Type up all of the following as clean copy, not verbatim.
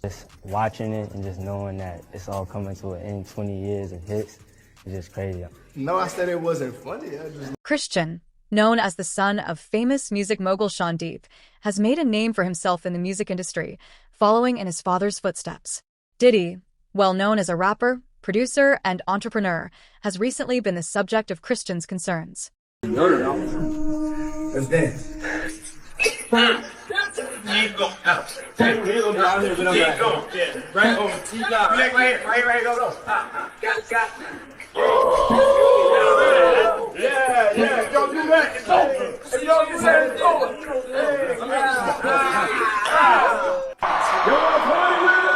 Just watching it and just knowing that it's all coming to an end, 20 years of hits, is just crazy. No, I said it wasn't funny. Christian, known as the son of famous music mogul Sean Deep, has made a name for himself in the music industry, following in his father's footsteps. Diddy, well known as a rapper, producer, and entrepreneur, has recently been the subject of Christian's concerns. Let's dance. Yeah, don't do that. It's over. If you don't get that, it's over. You want to party with us?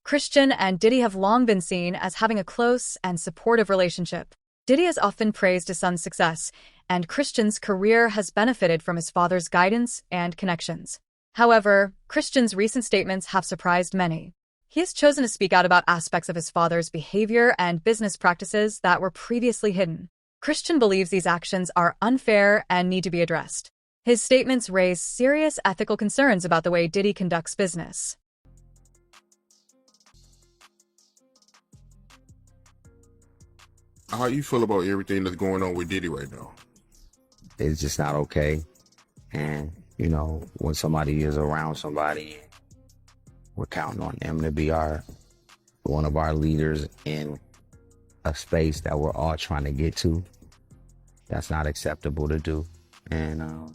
Christian and Diddy have long been seen as having a close and supportive relationship. Diddy has often praised his son's success, and Christian's career has benefited from his father's guidance and connections. However, Christian's recent statements have surprised many. He has chosen to speak out about aspects of his father's behavior and business practices that were previously hidden. Christian believes these actions are unfair and need to be addressed. His statements raise serious ethical concerns about the way Diddy conducts business. How you feel about everything that's going on with Diddy right now? It's just not okay. And, you know, when somebody is around somebody, we're counting on them to be one of our leaders in a space that we're all trying to get to. That's not acceptable to do. And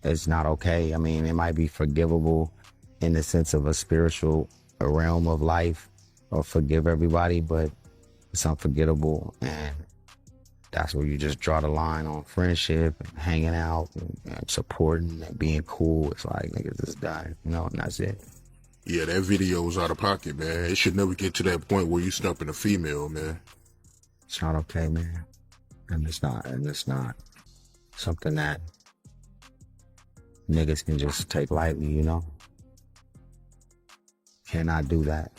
it's not okay. I mean, it might be forgivable in the sense of a spiritual realm of life or forgive everybody, but it's unforgettable, and that's where you just draw the line on friendship and hanging out and supporting and being cool. It's like, niggas just die, you know, and that's it. Yeah, that video was out of pocket, man. It should never get to that point where you stumping a female, man. It's not okay, man. And it's not something that niggas can just take lightly, you know? Cannot do that.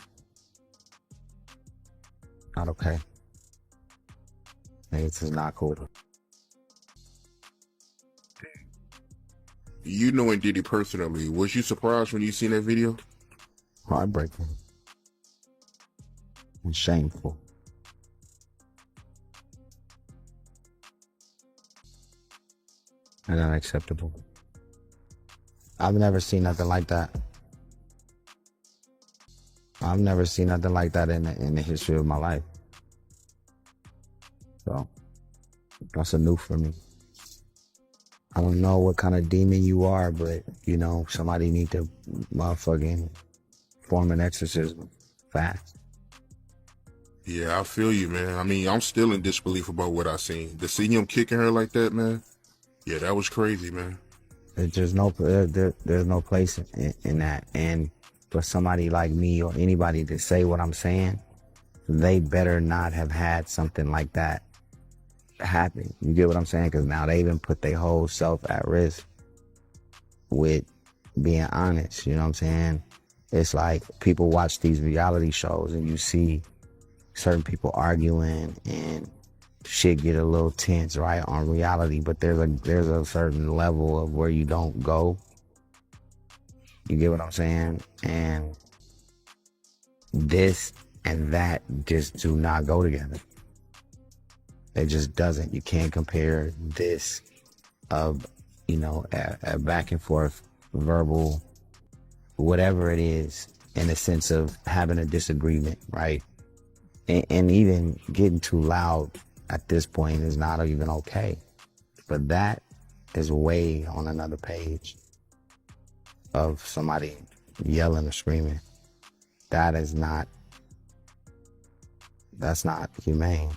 Not okay. Niggas is not cool. You knowing Diddy personally, was you surprised when you seen that video? Heartbreaking. And shameful. And unacceptable. I've never seen nothing like that. I've never seen nothing like that in the history of my life. So, that's a new for me. I don't know what kind of demon you are, but, you know, somebody need to motherfucking form an exorcism fast. Yeah, I feel you, man. I mean, I'm still in disbelief about what I seen. To see him kicking her like that, man, yeah, that was crazy, man. There's no place in that. And for somebody like me or anybody to say what I'm saying, they better not have had something like that happen. You get what I'm saying? Because now they even put their whole self at risk with being honest. You know what I'm saying? It's like people watch these reality shows and you see certain people arguing and shit get a little tense, right, on reality. But there's a certain level of where you don't go. You get what I'm saying? And this and that just do not go together. It just doesn't. You can't compare this of, you know, a back and forth verbal, whatever it is, in the sense of having a disagreement, right? And even getting too loud at this point is not even okay. But that is way on another page of somebody yelling or screaming. That's not humane.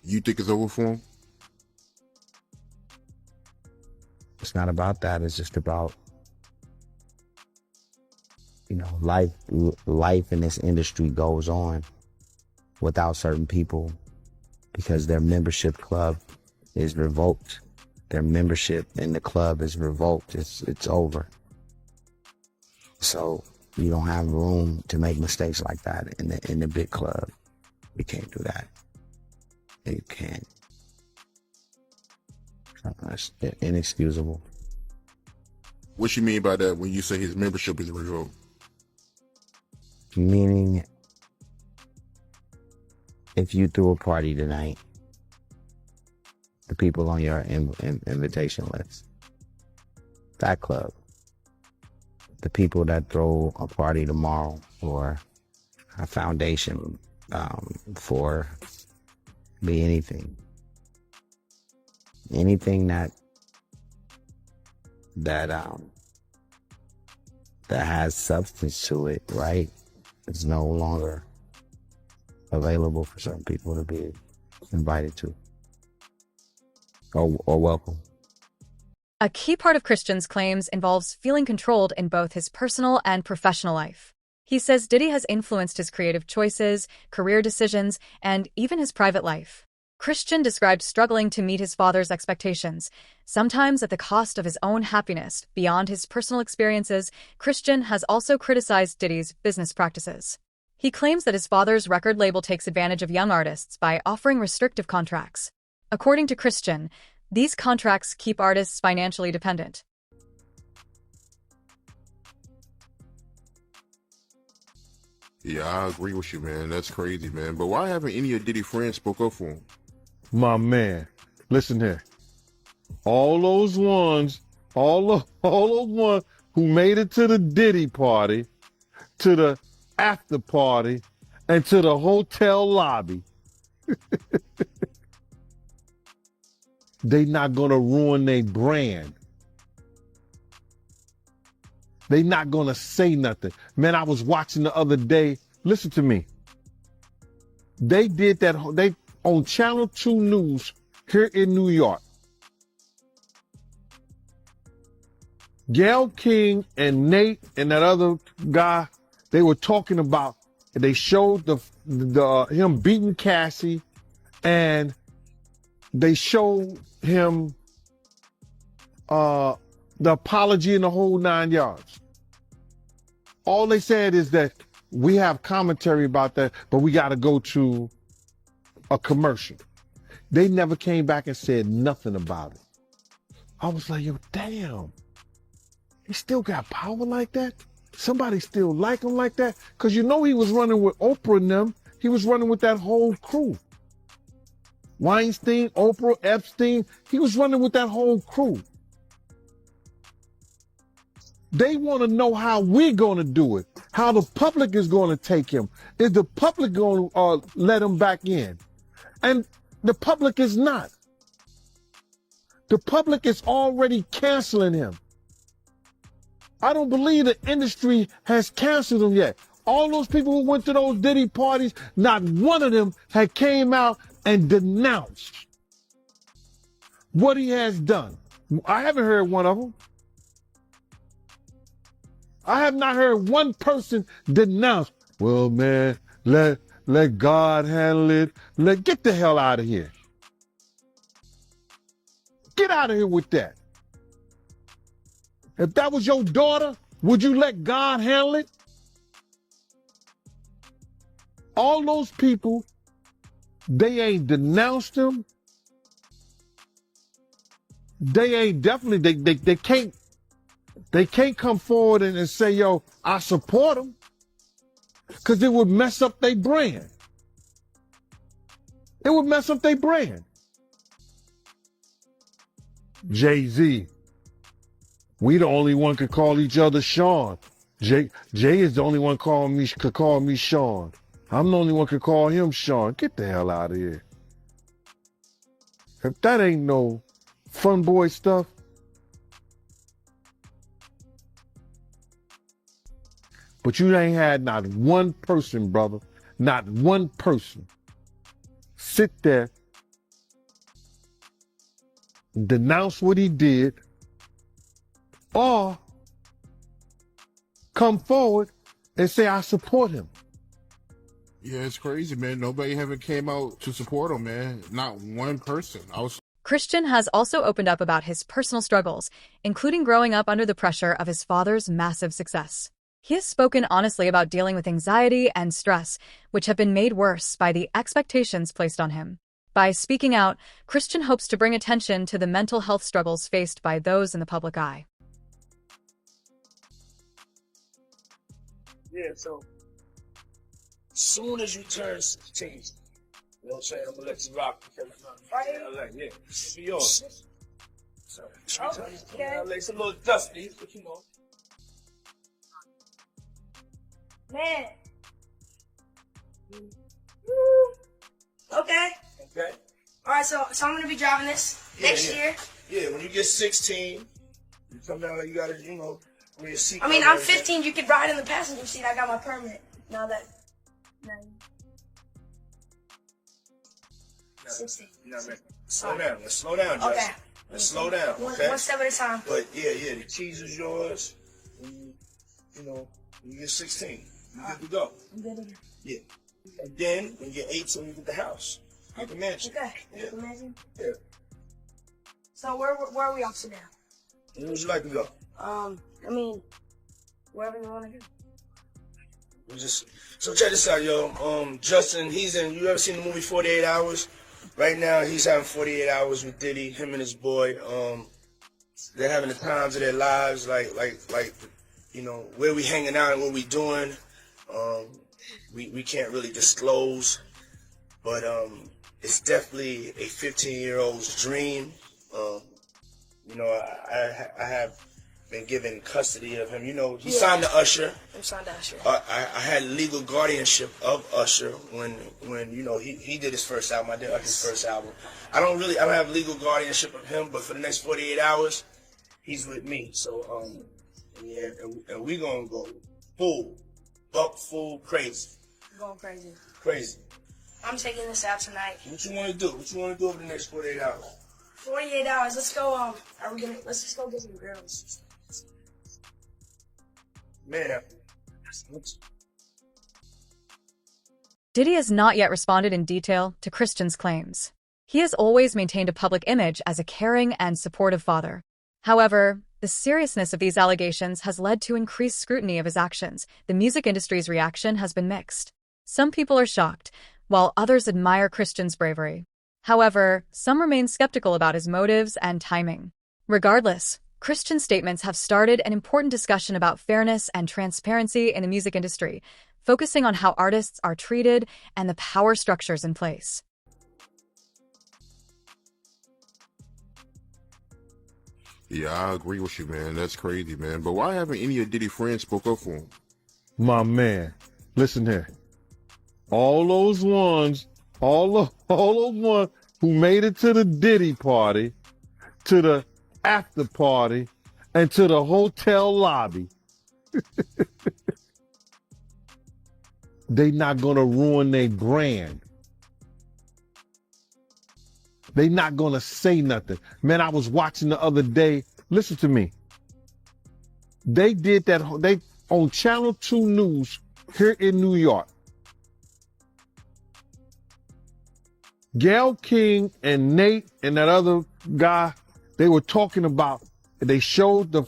You think it's over for him? It's not about that. It's just about, you know, life in this industry goes on. without certain people because their membership club is revoked. Their membership in the club is revoked. It's over. So you don't have room to make mistakes like that in the big club. You can't do that. You can't. It's inexcusable. What you mean by that when you say his membership is revoked? Meaning, if you threw a party tonight, the people on your invitation list, that club, the people that throw a party tomorrow or a foundation for be anything that has substance to it, right? It's no longer available for certain people to be invited to or welcome. A key part of Christian's claims involves feeling controlled in both his personal and professional life. He says Diddy has influenced his creative choices, career decisions, and even his private life. Christian described struggling to meet his father's expectations, sometimes at the cost of his own happiness. Beyond his personal experiences, Christian has also criticized Diddy's business practices. He claims that his father's record label takes advantage of young artists by offering restrictive contracts. According to Christian, these contracts keep artists financially dependent. Yeah, I agree with you, man. That's crazy, man. But why haven't any of Diddy friends spoke up for him? My man, listen here. All those ones who made it to the Diddy party, to the after party, and to the hotel lobby, they not gonna ruin their brand. They not gonna say nothing. Man, I was watching the other day. Listen to me. They did that. They on Channel 2 News here in New York. Gayle King and Nate and that other guy, they were talking about. They showed the him beating Cassie, and they showed him the apology in the whole 9 yards. All they said is that we have commentary about that, but we got to go to a commercial. They never came back and said nothing about it. I was like, yo, damn. He still got power like that? Somebody still like him like that? Because you know he was running with Oprah and them. He was running with that whole crew. Weinstein, Oprah, Epstein. He was running with that whole crew. They want to know how we're going to do it, how the public is going to take him. Is the public going to let him back in? And the public is not. The public is already canceling him. I don't believe the industry has canceled him yet. All those people who went to those Diddy parties, not one of them had came out and denounced what he has done. I haven't heard one of them. I have not heard one person denounce, well, man, let God handle it. Get the hell out of here. Get out of here with that. If that was your daughter, would you let God handle it? All those people, they ain't denounced him. They ain't definitely, they can't come forward and say, yo, I support him. Because it would mess up their brand. It would mess up their brand. Jay-Z. We the only one could call each other Sean. Jay is the only one could call me Sean. I'm the only one could call him Sean. Get the hell out of here. If that ain't no fun boy stuff. But you ain't had not one person, brother, not one person sit there, denounce what he did, or come forward and say, I support him. Yeah, it's crazy, man. Nobody haven't came out to support him, man. Not one person. Christian has also opened up about his personal struggles, including growing up under the pressure of his father's massive success. He has spoken honestly about dealing with anxiety and stress, which have been made worse by the expectations placed on him. By speaking out, Christian hopes to bring attention to the mental health struggles faced by those in the public eye. Yeah, so soon as you turn 16, you know what I'm saying? I'm gonna let you rock. Right? Yeah, it's yours. So, okay. It's a little dusty, but you know. Man. Okay. Okay. All right, so I'm gonna be driving this next year. Yeah, when you get 16, you come down there, you gotta, you know, wear your seat. I mean, I'm 15. You could ride in the passenger seat. I got my permit. Now that. 16. Slow down. Let's slow down, Justin. Okay. Let's slow down, okay? One step at a time. But yeah, the keys is yours. You know, when you get 16, you good to go. I'm good to go. Yeah. And then when you get 18, you get the house. You get the mansion. Okay. Yeah. The mansion? Yeah. So where are we off to now? Where would you like to go? I mean, wherever you want to go. So check this out, yo. Justin, you ever seen the movie 48 Hours? Right now, he's having 48 hours with Diddy, him and his boy. They're having the times of their lives, like, you know, where we hanging out and what we doing. We can't really disclose, but it's definitely a 15-year-old's dream. You know, I have been given custody of him. You know, he signed to Usher. I'm signed to Usher. I had legal guardianship of Usher when you know he did his first album. I did Usher's first album. I don't have legal guardianship of him, but for the next 48 hours, he's with me. So yeah, and we gonna go full crazy. Going crazy. Crazy. I'm taking this out tonight. What you wanna do? What you wanna do over the next 48 hours? 48 hours. Let's go. Let's just go get some girls. Man, Diddy has not yet responded in detail to Christian's claims. He has always maintained a public image as a caring and supportive father. However, the seriousness of these allegations has led to increased scrutiny of his actions. The music industry's reaction has been mixed. Some people are shocked, while others admire Christian's bravery. However, some remain skeptical about his motives and timing. Regardless, Christian's statements have started an important discussion about fairness and transparency in the music industry, focusing on how artists are treated and the power structures in place. Yeah, I agree with you, man. That's crazy, man. But why haven't any of Diddy friends spoke up for him? My man, listen here. All those ones who made it to the Diddy party, to the after party, and to the hotel lobby, they not gonna ruin their brand. They not gonna say nothing. Man, I was watching the other day. Listen to me. They did that. They on Channel 2 News here in New York. Gayle King and Nate and that other guy, they were talking about. They showed the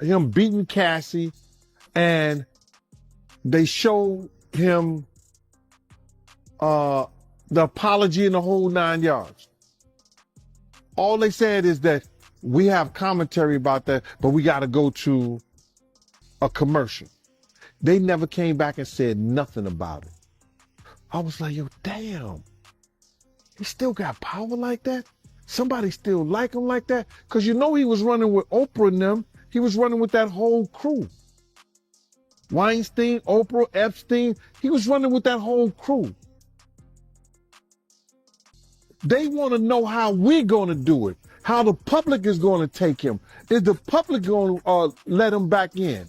him beating Cassie, and they showed him the apology and the whole 9 yards. All they said is that we have commentary about that, but we got to go to a commercial. They never came back and said nothing about it. I was like, yo, damn. He still got power like that? Somebody still like him like that? Because you know he was running with Oprah and them. He was running with that whole crew. Weinstein, Oprah, Epstein. He was running with that whole crew. They want to know how we're going to do it, how the public is going to take him. Is the public going to let him back in?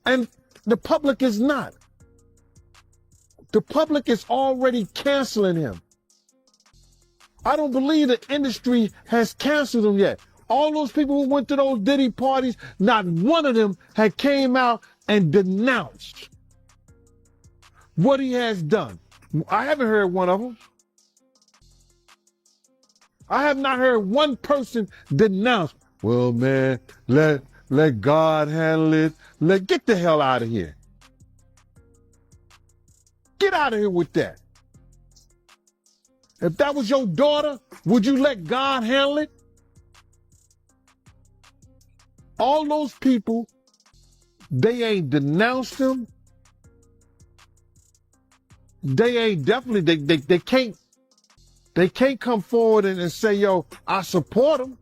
And the public is not. The public is already canceling him. I don't believe the industry has canceled him yet. All those people who went to those Diddy parties, not one of them had came out and denounced what he has done. I haven't heard one of them. I have not heard one person denounce, well, man, let God handle it. Get the hell out of here. Get out of here with that. If that was your daughter, would you let God handle it? All those people, they ain't denounced him. They ain't definitely, they can't come forward and say, yo, I support him.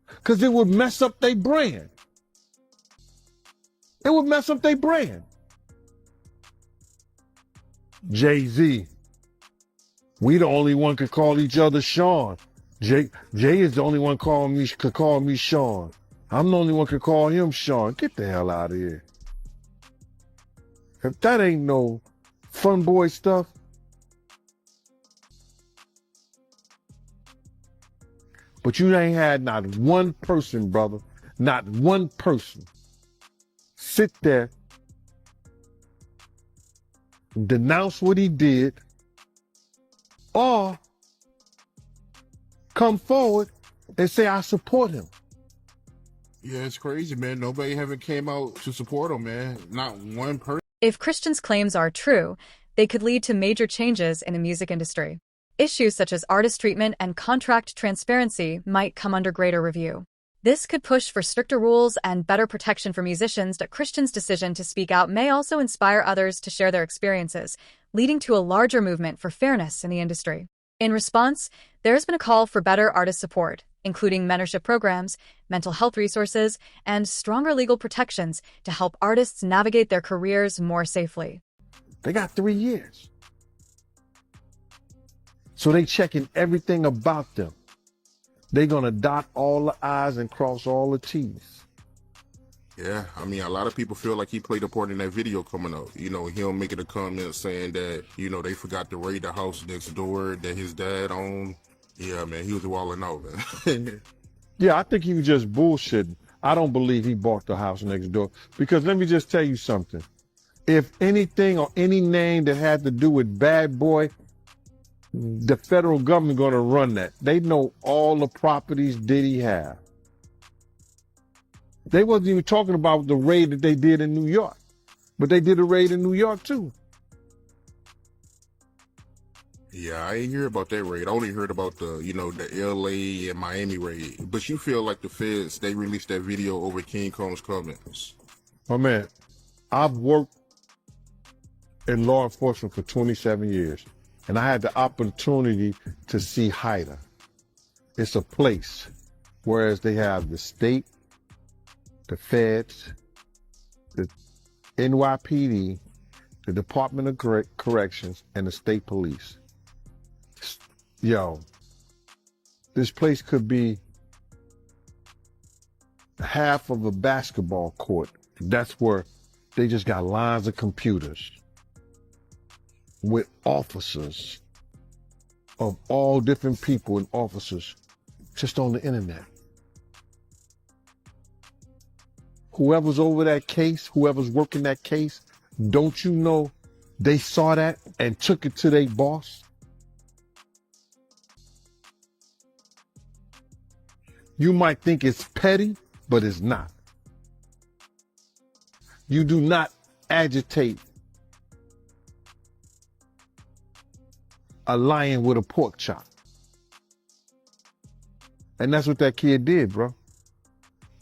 Because it would mess up their brand. It would mess up their brand. Jay-Z. We the only one could call each other Sean. Jay is the only one could call me Sean. I'm the only one could call him Sean. Get the hell out of here. If that ain't no fun boy stuff. But you ain't had not one person, brother, not one person sit there, denounce what he did, or come forward and say, I support him. Yeah, it's crazy, man. Nobody haven't came out to support him, man. Not one person. If Christian's claims are true, they could lead to major changes in the music industry. Issues such as artist treatment and contract transparency might come under greater review. This could push for stricter rules and better protection for musicians. But Christian's decision to speak out may also inspire others to share their experiences, leading to a larger movement for fairness in the industry. In response, there has been a call for better artist support, including mentorship programs, mental health resources, and stronger legal protections to help artists navigate their careers more safely. They got 3 years. So they checking everything about them. They gonna dot all the I's and cross all the T's. Yeah, I mean, a lot of people feel like he played a part in that video coming out. You know, him making a comment saying that, you know, they forgot to raid the house next door that his dad owned. Yeah, man, he was walling out, man. Yeah, I think he was just bullshitting. I don't believe he bought the house next door. Because let me just tell you something. If anything or any name that had to do with Bad Boy, the federal government going to run that. They know all the properties Diddy have. They wasn't even talking about the raid that they did in New York. But they did a raid in New York too. Yeah, I ain't hear about that raid. I only heard about the, you know, the LA and Miami raid. But you feel like the feds, they released that video over King Kong's comments. My man, I've worked in law enforcement for 27 years. And I had the opportunity to see HIDA. It's a place, whereas they have the state, the feds, the NYPD, the Department of Corrections, and the state police. Yo, this place could be half of a basketball court. That's where they just got lines of computers with officers of all different people and officers just on the internet. Whoever's over that case, whoever's working that case, don't you know they saw that and took it to their boss? You might think it's petty, but it's not. You do not agitate a lion with a pork chop. And that's what that kid did, bro.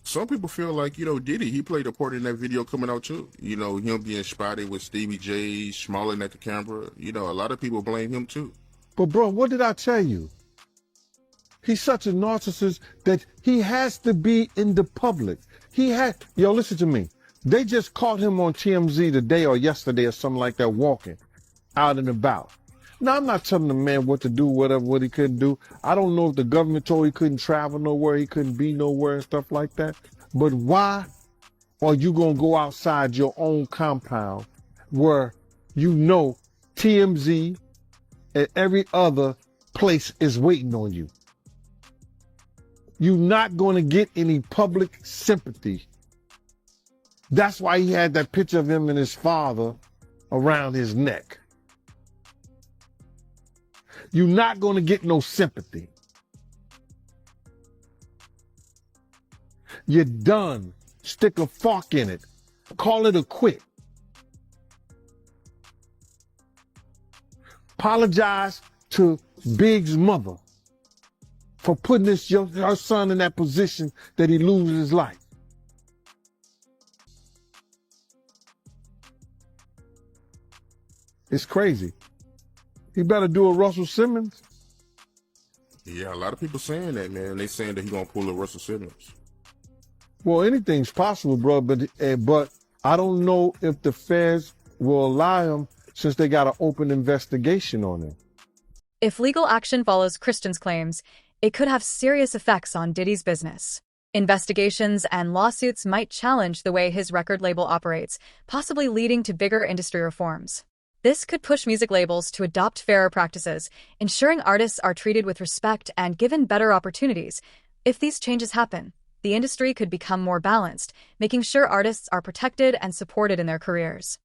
Some people feel like, you know, Diddy, he played a part in that video coming out too. You know, him being spotted with Stevie J, smiling at the camera. You know, a lot of people blame him too. But bro, what did I tell you? He's such a narcissist that he has to be in the public. Yo, listen to me. They just caught him on TMZ today or yesterday or something like that, walking out and about. Now, I'm not telling the man what to do, what he couldn't do. I don't know if the government told he couldn't travel nowhere, he couldn't be nowhere and stuff like that. But why are you going to go outside your own compound where you know TMZ and every other place is waiting on you? You're not going to get any public sympathy. That's why he had that picture of him and his father around his neck. You're not going to get no sympathy. You're done. Stick a fork in it. Call it a quit. Apologize to Big's mother for putting her son in that position that he loses his life. It's crazy. He better do a Russell Simmons. Yeah, a lot of people saying that, man. They saying that he gonna pull a Russell Simmons. Well, anything's possible, bro, but I don't know if the feds will allow him since they got an open investigation on him. If legal action follows Christian's claims, it could have serious effects on Diddy's business. Investigations and lawsuits might challenge the way his record label operates, possibly leading to bigger industry reforms. This could push music labels to adopt fairer practices, ensuring artists are treated with respect and given better opportunities. If these changes happen, the industry could become more balanced, making sure artists are protected and supported in their careers.